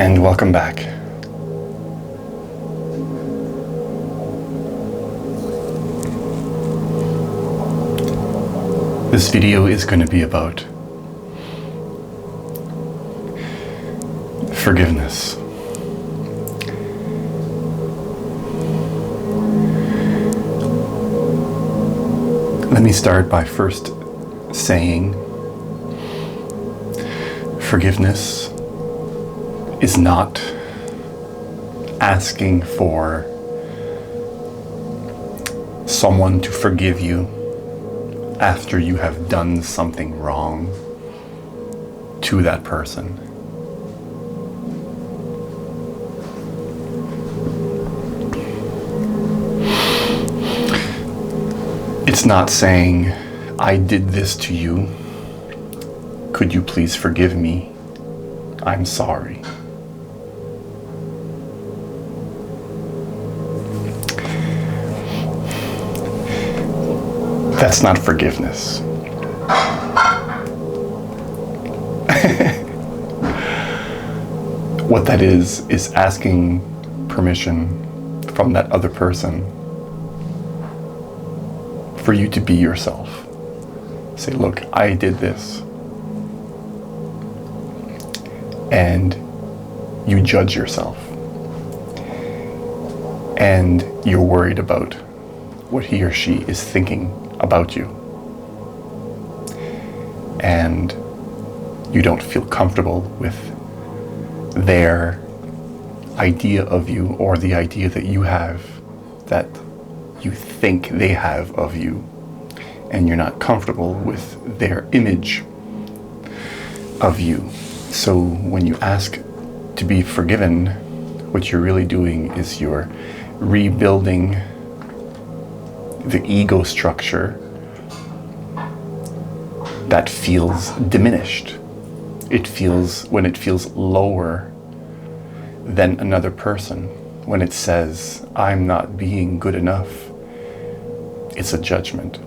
And welcome back. This video is going to be about forgiveness. Let me start by first saying forgiveness is not asking for someone to forgive you after you have done something wrong to that person. It's not saying, I did this to you. Could you please forgive me? I'm sorry. That's not forgiveness. What that is asking permission from that other person for you to be yourself. Say, look, I did this. And you judge yourself. And you're worried about what he or she is thinking about you. And you don't feel comfortable with their idea of you or the idea that you have, that you think they have of you. And you're not comfortable with their image of you. So when you ask to be forgiven, what you're really doing is you're rebuilding the ego structure that feels diminished. When it feels lower than another person. When it says, I'm not being good enough, it's a judgment.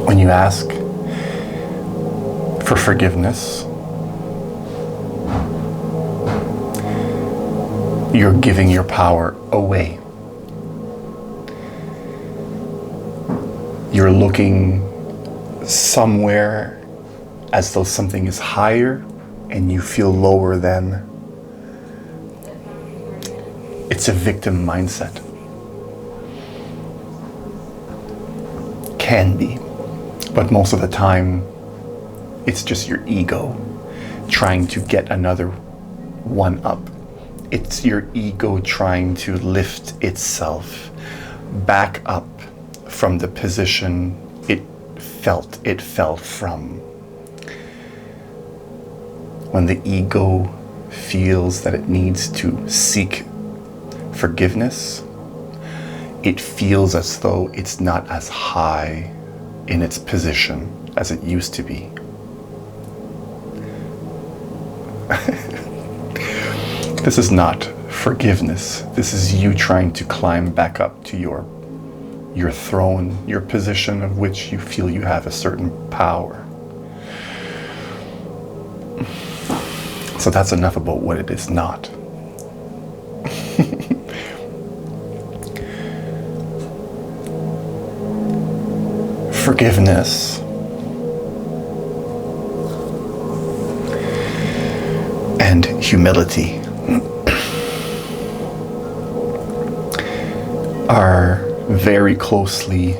When you ask for forgiveness, you're giving your power away. You're looking somewhere as though something is higher and you feel lower than. It's a victim mindset. Can be. But most of the time, it's just your ego trying to get another one up. It's your ego trying to lift itself back up from the position it fell from. When the ego feels that it needs to seek forgiveness, it feels as though it's not as high in its position as it used to be. This is not forgiveness. This is you trying to climb back up to your throne, your position of which you feel you have a certain power. So that's enough about what it is not. Forgiveness and humility are very closely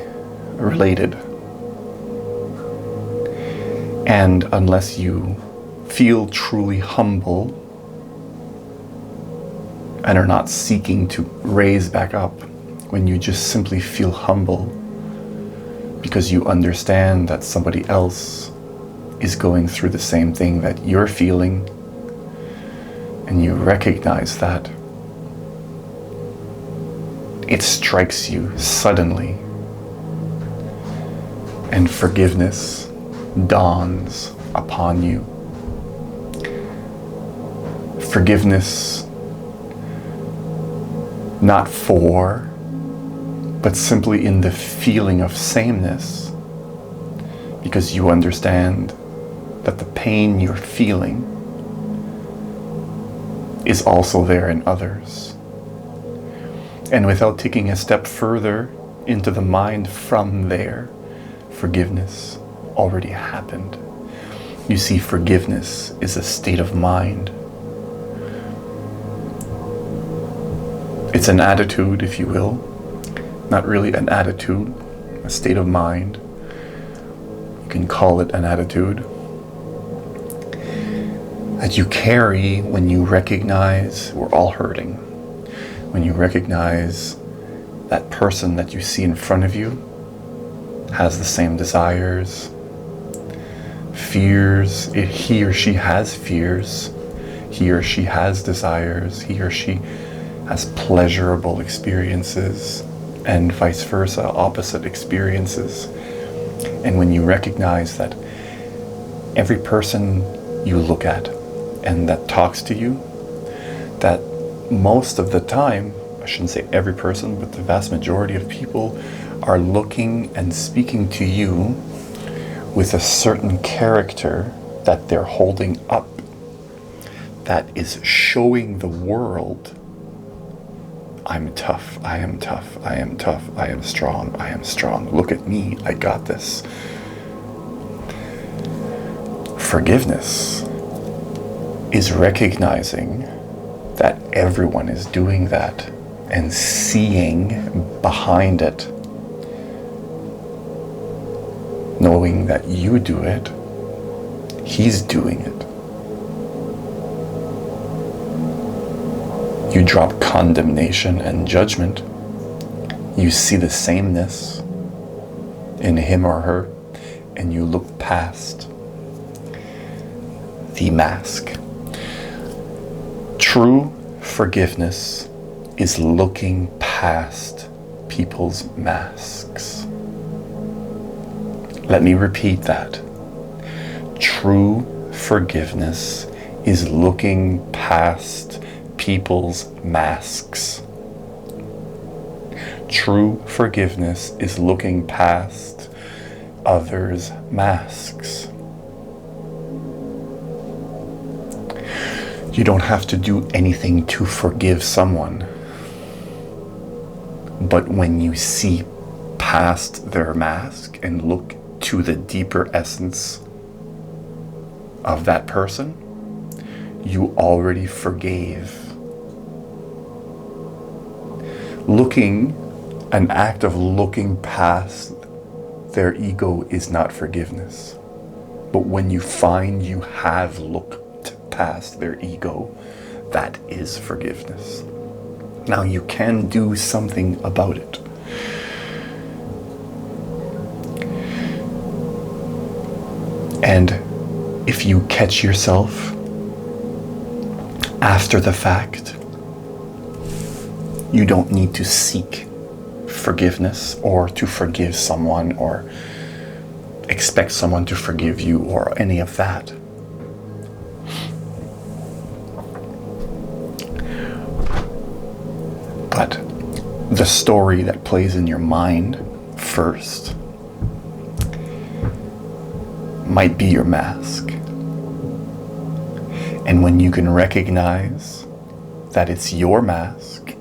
related. And unless you feel truly humble and are not seeking to raise back up, when you just simply feel humble because you understand that somebody else is going through the same thing that you're feeling, and you recognize that, it strikes you suddenly, and forgiveness dawns upon you. Forgiveness, not for, but simply in the feeling of sameness, because you understand that the pain you're feeling is also there in others. And without taking a step further into the mind from there, forgiveness already happened. You see, forgiveness is a state of mind. It's an attitude, if you will. Not really an attitude, a state of mind. You can call it an attitude that you carry when you recognize we're all hurting. When you recognize that person that you see in front of you has the same desires, fears. He or she has fears. He or she has desires. He or she has pleasurable experiences, and vice versa, opposite experiences. And when you recognize that every person you look at and that talks to you, that most of the time, I shouldn't say every person, but the vast majority of people are looking and speaking to you with a certain character that they're holding up, that is showing the world, I'm tough, I am tough, I am tough, I am strong, I am strong. Look at me, I got this. Forgiveness is recognizing that everyone is doing that and seeing behind it, knowing that you do it, he's doing it. You drop condemnation and judgment. You see the sameness in him or her, and you look past the mask. True forgiveness is looking past people's masks. Let me repeat that. True forgiveness is looking past people's masks. True forgiveness is looking past others' masks. You don't have to do anything to forgive someone. But when you see past their mask and look to the deeper essence of that person, you already forgave. An act of looking past their ego is not forgiveness. But when you find you have looked past their ego, that is forgiveness. Now you can do something about it. And if you catch yourself after the fact, you don't need to seek forgiveness or to forgive someone or expect someone to forgive you or any of that. But the story that plays in your mind first might be your mask. And when you can recognize that it's your mask,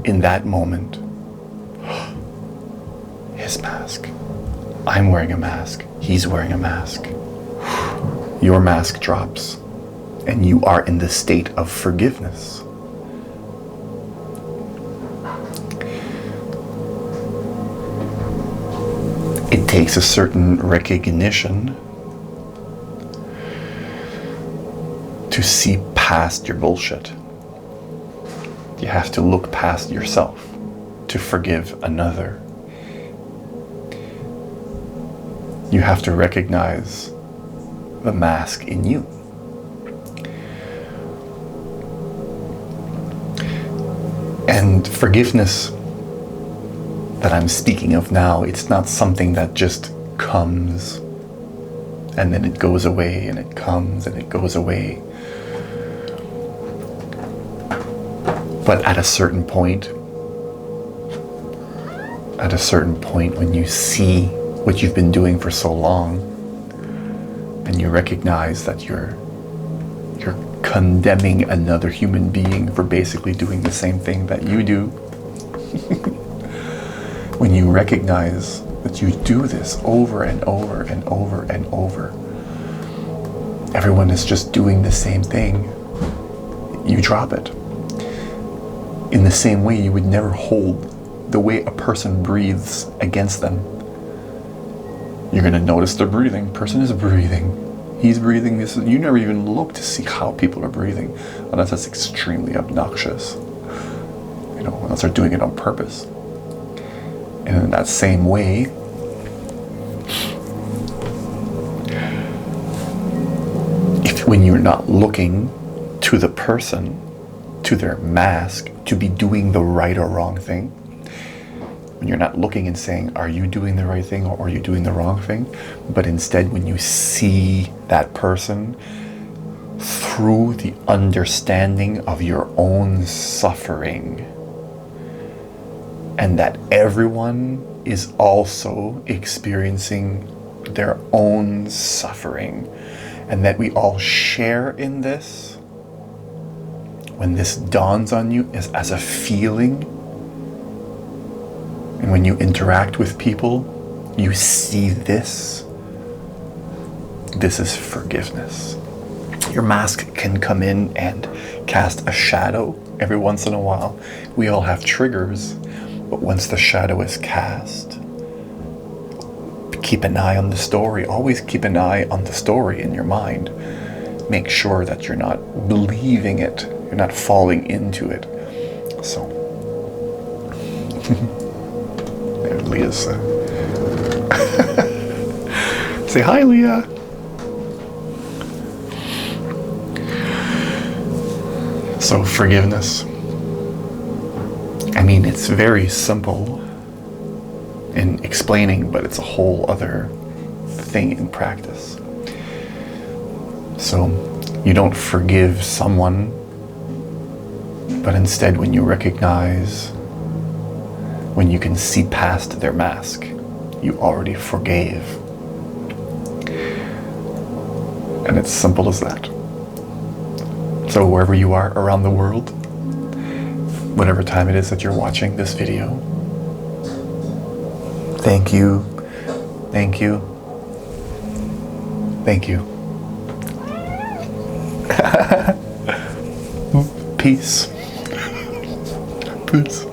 in that moment, his mask, I'm wearing a mask, he's wearing a mask, your mask drops, and you are in the state of forgiveness. It takes a certain recognition to see past your bullshit. You have to look past yourself to forgive another. You have to recognize the mask in you. And forgiveness that I'm speaking of now, it's not something that just comes And then it goes away, and it comes, and it goes away. But at a certain point, when you see what you've been doing for so long, and you recognize that you're condemning another human being for basically doing the same thing that you do, when you recognize that you do this over and over and over and over, everyone is just doing the same thing, you drop it. In the same way, you would never hold the way a person breathes against them. You're going to notice the breathing. Person is breathing. He's breathing. You never even look to see how people are breathing, unless that's extremely obnoxious. Unless they're doing it on purpose. And in that same way, when you're not looking to the person, to their mask, to be doing the right or wrong thing, when you're not looking and saying, are you doing the right thing or are you doing the wrong thing? But instead, when you see that person through the understanding of your own suffering, and that everyone is also experiencing their own suffering, and that we all share in this, when this dawns on you as a feeling, and when you interact with people, you see this. This is forgiveness. Your mask can come in and cast a shadow every once in a while. We all have triggers, but once the shadow is cast, keep an eye on the story. Always keep an eye on the story in your mind. Make sure that you're not believing it. You're not falling into it. So, there Leah's. Say hi, Leah. So, forgiveness. I mean, it's very simple in explaining, but it's a whole other thing in practice. So, you don't forgive someone, but instead when you recognize, when you can see past their mask, you already forgave. And it's simple as that. So wherever you are around the world, whatever time it is that you're watching this video, thank you, thank you, thank you. Peace. Peace.